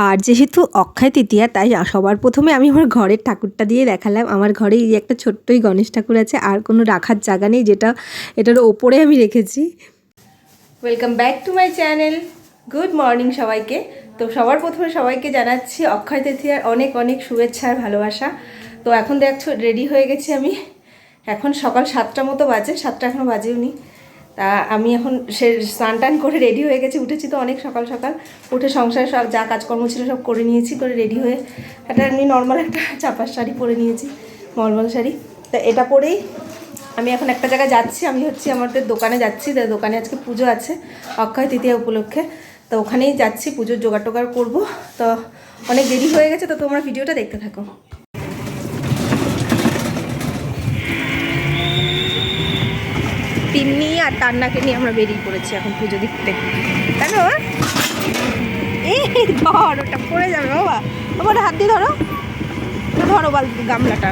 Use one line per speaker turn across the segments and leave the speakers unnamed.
আর যেহেতু অক্ষয় তৃতীয়া, তাই সবার প্রথমে আমি আমার ঘরের ঠাকুরটা দিয়ে দেখালাম। আমার ঘরে এই একটা ছোট্টই গণেশ ঠাকুর আছে, আর কোনো রাখার জায়গা নেই, যেটা এটার ওপরে আমি রেখেছি। Welcome back to my channel. Good morning সবাইকে। তো সবার প্রথমে সবাইকে জানাচ্ছি অক্ষয় তৃতীয়ার অনেক অনেক শুভেচ্ছা আর ভালোবাসা। তো এখন দেখছো রেডি হয়ে গেছি আমি। এখন সকাল 7টা মতো বাজে, 7টা এখনও বাজেওনি। তা আমি এখন স্নান টান করে রেডি হয়ে গেছি। উঠেছি তো অনেক সকাল সকাল, উঠে সংসারে সব যা কাজকর্ম ছিল সব করে নিয়েছি, করে রেডি হয়ে একটা এমনি নর্মাল একটা চাপার শাড়ি পরে নিয়েছি, নর্মাল শাড়ি। তা এটা পরেই আমি এখন একটা জায়গায় যাচ্ছি। আমি আমাদের দোকানে যাচ্ছি। দোকানে আজকে পুজো আছে অক্ষয় তৃতীয়া উপলক্ষে। তো ওখানেই যাচ্ছি, পুজোর জোগাড় টোগাড় করবো। তো অনেক দেরি হয়ে গেছে, তো তোমরা ভিডিওটা দেখতে থাকো। তিন্নি আর তান্নাকে নিয়ে আমরা বেরিয়ে পড়েছি এখন পুজো দেখতে, তাই না? এই ধর, ওটা পড়ে যাবে বাবা। বাবা হাত দিয়ে ধরো, ধরো গামলাটা।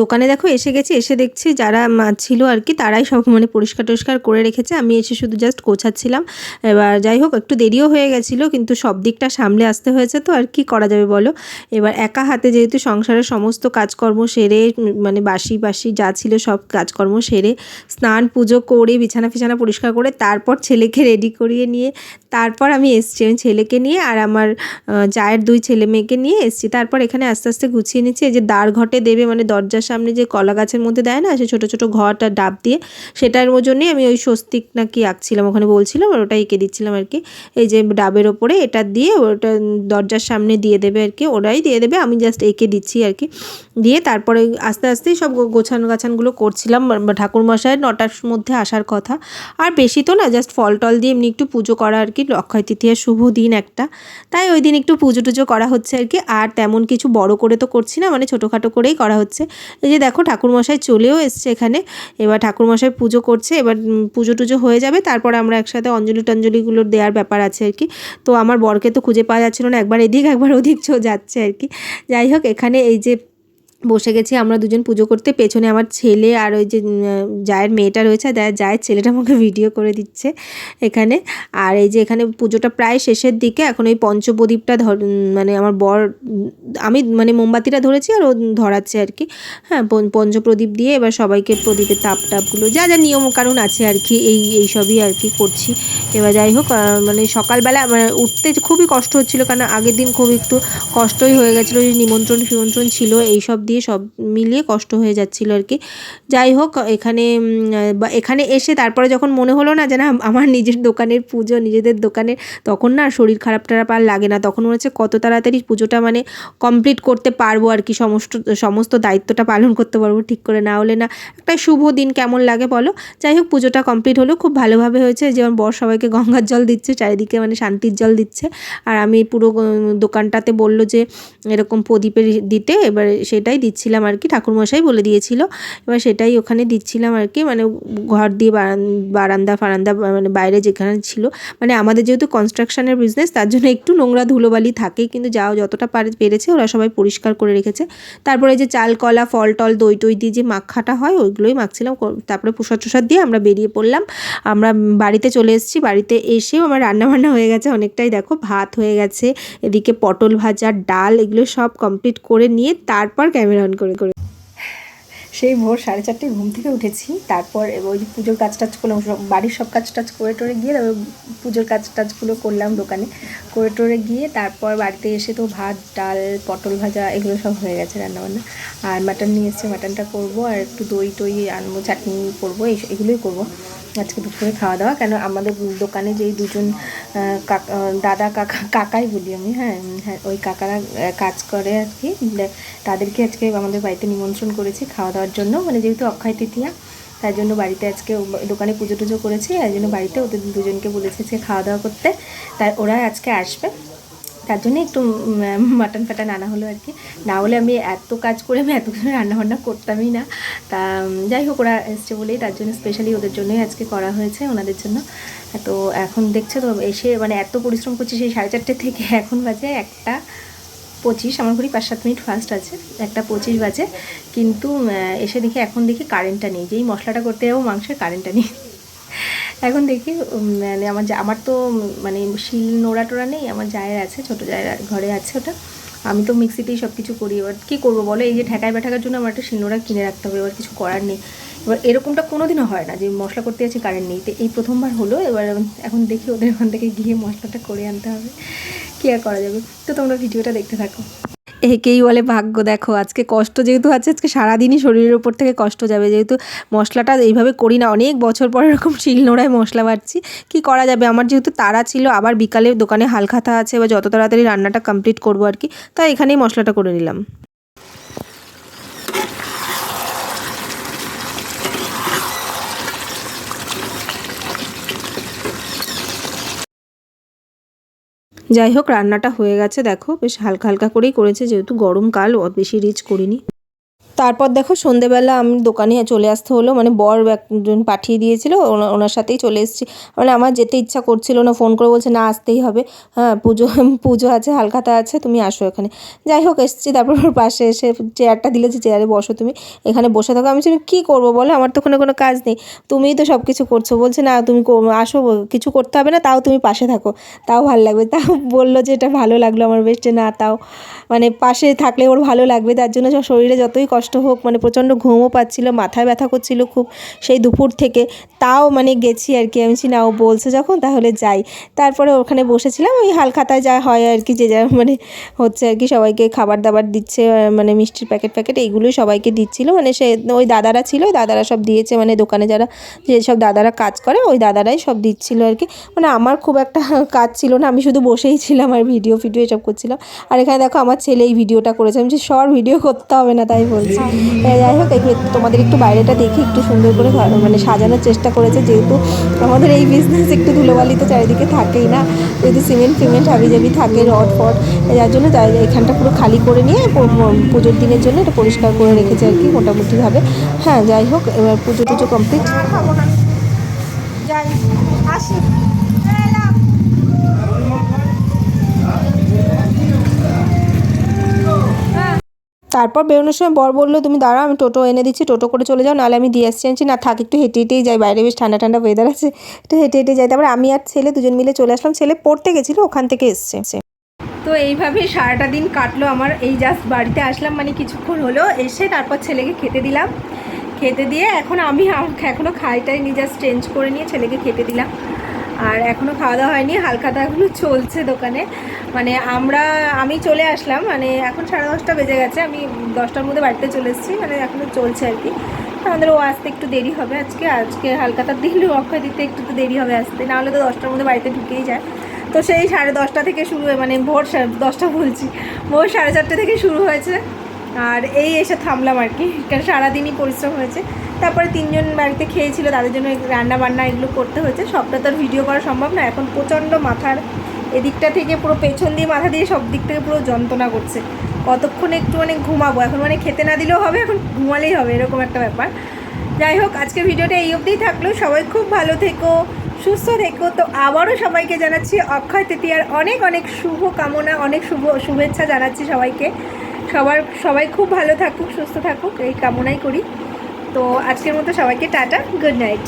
দোকানে দেখো এসে গেছি, এসে দেখছি যারা ছিল আর কি তারাই সব মানে পরিষ্কার টরিষ্কার করে রেখেছে। আমি এসে শুধু জাস্ট গোছাচ্ছিলাম। এবার যাই হোক একটু দেরিও হয়ে গেছিলো, কিন্তু সব দিকটা সামলে আসতে হয়েছে, তো আর কি করা যাবে বলো। এবার একা হাতে যেহেতু সংসারের সমস্ত কাজকর্ম সেরে, মানে বাসি যা ছিল সব কাজকর্ম সেরে, স্নান পুজো করে বিছানা ফিছানা পরিষ্কার করে তারপর ছেলেকে রেডি করিয়ে নিয়ে তারপর আমি এসছি। আমি ছেলেকে নিয়ে আর আমার জায়ের 2 ছেলে মেয়েকে নিয়ে এসছি। তারপর এখানে আস্তে আস্তে গুছিয়ে নিচ্ছি। এই যে দ্বার ঘটে দেবে, মানে দরজার সামনে যে কলা গাছের মধ্যে দেয় না, সে ছোটো ছোটো ঘট আর ডাব দিয়ে, সেটার জন্যই আমি ওই স্বস্তিক নাকি আঁকছিলাম, ওখানে বলছিলাম, আর ওটা এঁকে দিচ্ছিলাম আর কি। এই যে ডাবের ওপরে এটা দিয়ে ওটা দরজার সামনে দিয়ে দেবে আর কি, ওরাই দিয়ে দেবে, আমি জাস্ট এঁকে দিচ্ছি আর কি। দিয়ে তারপরে আস্তে আস্তেই সব গাছানগুলো করছিলাম। ঠাকুরমশাইয়ের 9টার মধ্যে আসার কথা, আর বেশি তো না, জাস্ট ফল টল দিয়ে এমনি একটু পুজো করা আর কি। অক্ষয় তৃতীয়ার শুভ দিন একটা, তাই ওই দিন একটু পুজো টুজো করা হচ্ছে আর কি। আর তেমন কিছু বড় করে তো করছি না, মানে ছোটোখাটো করেই করা হচ্ছে। এই যে দেখো ঠাকুরমশাই চলেও এসছে এখানে। এবার ঠাকুরমশাই পুজো করছে। এবার পুজো টুজো হয়ে যাবে, তারপর আমরা একসাথে অঞ্জলি টঞ্জলিগুলো দেওয়ার ব্যাপার আছে আর কি। তো আমার বরকে তো খুঁজে পাওয়া যাচ্ছিল না, একবার এদিক একবার ওদিক যাচ্ছে আর কি। যাই হোক এখানে এই যে বসে গেছি আমরা দুজন পুজো করতে। পেছনে আমার ছেলে আর ওই যে জায়ের মেয়েটা রয়েছে, জায়ের ছেলেটা আমাকে ভিডিও করে দিচ্ছে এখানে। আর এই যে এখানে পুজোটা প্রায় শেষের দিকে, এখন ওই পঞ্চপ্রদীপটা মানে আমার বর, আমি মানে মোমবাতিটা ধরেছি আর ও ধরাচ্ছে আর কি। হ্যাঁ, পঞ্চপ্রদীপ দিয়ে এবার সবাইকে প্রদীপের তাপগুলো যা যা নিয়ম কানুন আছে আর কি, এই সবই আর কি করছি। এবার যাই হোক মানে সকালবেলা মানে উঠতে খুবই কষ্ট হচ্ছিলো, কারণ আগের দিন খুব একটু কষ্টই হয়ে গেছিলো, নিমন্ত্রণ ফিমন্ত্রণ ছিল, এই সব দিয়ে সব মিলিয়ে কষ্ট হয়ে যাচ্ছিলো আর কি। যাই হোক এখানে এসে তারপরে যখন মনে হলো না যে না আমার নিজের দোকানের পুজো, নিজেদের দোকানের, তখন না শরীর খারাপ টারাপ আর লাগে না। তখন মনে হচ্ছে কত তাড়াতাড়ি পুজোটা মানে কমপ্লিট করতে পারবো আর কি, সমস্ত দায়িত্বটা পালন করতে পারবো ঠিক করে, না হলে না একটা শুভ দিন কেমন লাগে বলো। যাই হোক পুজোটা কমপ্লিট হলো, খুব ভালোভাবে হয়েছে। যেমন বর সবাইকে গঙ্গার জল দিচ্ছে, চারিদিকে মানে শান্তির জল দিচ্ছে, আর আমি পুরো দোকানটাতে বললো যে এরকম প্রদীপের দিতে, এবার সেটাই দিচ্ছিলাম আর কি। ঠাকুরমশাই বলে দিয়েছিল, এবার সেটাই ওখানে দিচ্ছিলাম আর কি। মানে ঘর দিয়ে বারান্দা ফারান্দা মানে বাইরে যেখানে ছিল, মানে আমাদের যেহেতু কনস্ট্রাকশনের বিজনেস, তার জন্য একটু নোংরা ধুলোবালি থাকেই, কিন্তু যতটা পেরেছে ওরা সবাই পরিষ্কার করে রেখেছে। তারপরে যে চাল কলা ফল টল দই টই দিয়ে যে মাখাটা হয় ওইগুলোই মাখছিলাম। তারপরে প্রসাদ টসাদ দিয়ে আমরা বেরিয়ে পড়লাম। আমরা বাড়িতে চলে এসেছি। বাড়িতে এসেও আমার রান্নাবান্না হয়ে গেছে অনেকটাই, দেখো ভাত হয়ে গেছে, এদিকে পটল ভাজা, ডাল, এগুলো সব কমপ্লিট করে নিয়ে তারপর ক্যামেরা অন করে সেই ভোর 4:30 ঘুম থেকে উঠেছি। তারপর ওই পুজোর কাজ টাজ করলাম, বাড়ির সব কাজ টাজ করে টোরে গিয়ে পুজোর কাজ টাজগুলো করলাম দোকানে, করে টোরে গিয়ে তারপর বাড়িতে এসে তো ভাত ডাল পটল ভাজা এগুলো সব হয়ে গেছে রান্নাবান্না। আর মাটন নিয়ে এসছে, মাটনটা করবো, আর একটু দই টই আনবো, চাটনি করবো, এগুলোই করবো আজকে দুপুরে খাওয়া দাওয়া। কেন আমাদের দোকানে যেই দুজন দাদা কাকাই বলি আমি, হ্যাঁ ওই কাকারা কাজ করে আর কি, তাদেরকে আজকে আমাদের বাড়িতে নিমন্ত্রণ করেছি খাওয়া দাওয়ার জন্য। মানে যেহেতু অক্ষয় তৃতীয়া, তার জন্য বাড়িতে আজকে দোকানে পুজো টুজো করেছি, তাই জন্য বাড়িতে ওদের দুজনকে বলেছে যে খাওয়া দাওয়া করতে, তাই ওরা আজকে আসবে। তার জন্য একটু মাটন ফাটান আনা হলো আর কি। না হলে আমি এত কাজ করে আমি এত কিছু রান্নাবান্না করতামই না। তা যাই হোক, ওরা এসছে বলেই তার জন্য স্পেশালি ওদের জন্যই আজকে করা হয়েছে, ওনাদের জন্য। তো এখন দেখছো তো এসে মানে এত পরিশ্রম করছি সেই 4:30 থেকে এখন বাজে 1:25, আমার ঘড়ি 5-7 মিনিট ফাস্ট আছে, 1:25 বাজে। কিন্তু এসে দেখি এখন দেখি কারেন্টটা নেই, যেই মশলাটা করতে যাবো মাংসের কারেন্টটা নেই। এখন দেখি মানে আমার তো মানে শিল নোড়া টোড়া নেই, আমার জায়ের আছে, ছোটো জায়ের ঘরে আছে ওটা। আমি তো মিক্সিতেই সব কিছু করি। এবার কী করবো বলো, এই যে ঠেকায় ব্যাঠাকার জন্য আমার একটা শিল নোড়া কিনে রাখতে হবে, এবার কিছু করার নেই। এবার এরকমটা কোনোদিনও হয় না যে মশলা করতে যাচ্ছি কারেন্ট নেই, তো এই প্রথমবার হলো। এবার এখন দেখি ওদের ওখান থেকে গিয়ে মশলাটা করে আনতে হবে, কী আর করা যাবে। তো তোমরা ভিডিওটা দেখতে থাকো। একেই বলে ভাগ্য। দেখো আজকে কষ্ট যেহেতু আছে, আজকে সারাদিনই শরীরের উপর থেকে কষ্ট যাবে, যেহেতু মশলাটা এইভাবে করি না, অনেক বছর পর এরকম শিলনোড়ায় মশলা বাটছি। কি করা যাবে, আমার যেহেতু তাড়া ছিল, আবার বিকালে দোকানে হালখাতা আছে, বা যত তাড়াতাড়ি রান্নাটা কমপ্লিট করবো আর কি, তাই এখানেই মশলাটা করে নিলাম। যাই হোক, রান্নাটা হয়ে গেছে। দেখো বেশ হালকা হালকা করেই করেছে, যেহেতু গরমকাল, অত বেশি রিচ করিনি। তারপর দেখো সন্ধেবেলা আমি দোকানে চলে আসতে হলো, মানে বর একজন পাঠিয়ে দিয়েছিল, ওনার সাথেই চলে এসেছি। মানে আমার যেতে ইচ্ছা করছিল না, ফোন করে বলছে না আসতেই হবে, হ্যাঁ পুজো আছে, হালখাতা আছে, তুমি আসো এখানে। যাই হোক এসেছি। তারপর ওর পাশে এসে চেয়ারটা দিলে, যে চেয়ারে বসো, তুমি এখানে বসে থাকো। আমি কী করবো বলো, আমার তো ওখানে কোনো কাজ নেই, তুমিই তো সব কিছু করছো। বলছে না তুমি আসো, কিছু করতে হবে না, তাও তুমি পাশে থাকো, তাও ভালো লাগবে। তাও বললো যে এটা ভালো লাগলো আমার বেশ, যে না তাও মানে পাশে থাকলে ওর ভালো লাগবে। তার জন্য শরীরে যতই কষ্ট হোক, মানে প্রচণ্ড ঘুমও পাচ্ছিলো, মাথায় ব্যথা করছিল খুব সেই দুপুর থেকে, তাও মানে গেছি আর কি। আমি না ও বলছে যখন তাহলে যাই। তারপরে ওখানে বসেছিলাম, ওই হালখাতায় যা হয় আর কি, যে যা মানে হচ্ছে আর কি, সবাইকে খাবার দাবার দিচ্ছে, মানে মিষ্টির প্যাকেট এইগুলোই সবাইকে দিচ্ছিলো। মানে সে ওই দাদারা ছিল, ওই দাদারা সব দিয়েছে, মানে দোকানে যারা যেসব দাদারা কাজ করে ওই দাদারাই সব দিচ্ছিলো আর কি। মানে আমার খুব একটা কাজ ছিল না, আমি শুধু বসেই ছিলাম আর ভিডিও এসব করছিলাম। আর এখানে দেখো আমার ছেলে এই ভিডিওটা করেছে, আমি যে শর্ট ভিডিও করতে হবে না তাই বলছি। যাই হোক, তোমাদের একটু বাইরেটা দেখি, একটু সুন্দর করে মানে সাজানোর চেষ্টা করেছে, যেহেতু আমাদের এই বিজনেস একটু ধুলোবালি তো চারিদিকে থাকেই না, যেহেতু সিমেন্ট হাবিজাবি থাকে, রড ফড, যার জন্য এখানটা পুরো খালি করে নিয়ে পুজোর দিনের জন্য এটা পরিষ্কার করে রেখেছে আর কি মোটামুটিভাবে। হ্যাঁ যাই হোক, এবার পুজো টুজো কমপ্লিট। যাই আসি। তারপর বেরোনোর সময় বর বললো তুমি দাঁড়াও, আমি টোটো এনে দিচ্ছি, টোটো করে চলে যাও, নাহলে আমি দিয়ে আসছি। আনছি না, থাক একটু হেঁটে হেঁটেই যাই, বাইরে বেশ ঠান্ডা ঠান্ডা ওয়েদার আছে, একটু হেঁটে হেঁটে যাই। তারপরে আমি আর ছেলে দুজন মিলে চলে আসলাম, ছেলে পড়তে গেছিলো, ওখান থেকে এসছে। তো এইভাবেই সারাটা দিন কাটলো আমার। এই জাস্ট বাড়িতে আসলাম, মানে কিছুক্ষণ হলো এসে, তারপর ছেলেকে খেতে দিলাম, খেতে দিয়ে এখন আমি এখনও খাইটাই নি, জাস্ট চেঞ্জ করে নিয়ে ছেলেকে খেতে দিলাম। আর এখনও খাওয়া দাওয়া হয়নি, হালখাতা এখনও চলছে দোকানে। মানে আমি চলে আসলাম, মানে এখন 10:30 বেজে গেছে, আমি 10টার মধ্যে বাড়িতে চলে এসেছি, মানে এখনও চলছে আর কি। আমাদের ও আসতে একটু দেরি হবে আজকে হালখাতার দিন, অক্ষয় দিতে একটু তো দেরি হবে আসতে, নাহলে তো 10টার মধ্যে বাড়িতে ঢুকেই যায়। তো সেই 10:30 থেকে শুরু হয়ে, মানে ভোর 10টা বলছি, ভোর 4:30 থেকে শুরু হয়েছে। আর এই এসে থামলাম আর কি, কারণ সারাদিনই পরিশ্রম হয়েছে। তারপরে 3জন বাড়িতে খেয়েছিল, তাদের জন্য রান্না বান্না এগুলো করতে হয়েছে, সবটা তো আর ভিডিও করা সম্ভব না। এখন প্রচণ্ড মাথার এদিকটা থেকে পুরো পেছন দিয়ে মাথা দিয়ে সব দিক থেকে পুরো যন্ত্রণা করছে। কতক্ষণে একটু মানে ঘুমাবো এখন, মানে খেতে না দিলেও হবে, এখন ঘুমালেই হবে, এরকম একটা ব্যাপার। যাই হোক, আজকে ভিডিওটা এই অবধিই থাকলো। সবাই খুব ভালো থেকো, সুস্থ থেকো। তো আবারও সবাইকে জানাচ্ছি অক্ষয় তৃতীয়ার অনেক অনেক শুভ কামনা, অনেক শুভেচ্ছা জানাচ্ছি সবাইকে। সবাই খুব ভালো থাকুক, সুস্থ থাকুক, এই কামনাই করি। তো আজকের মতো সবাইকে টাটা, গুড নাইট।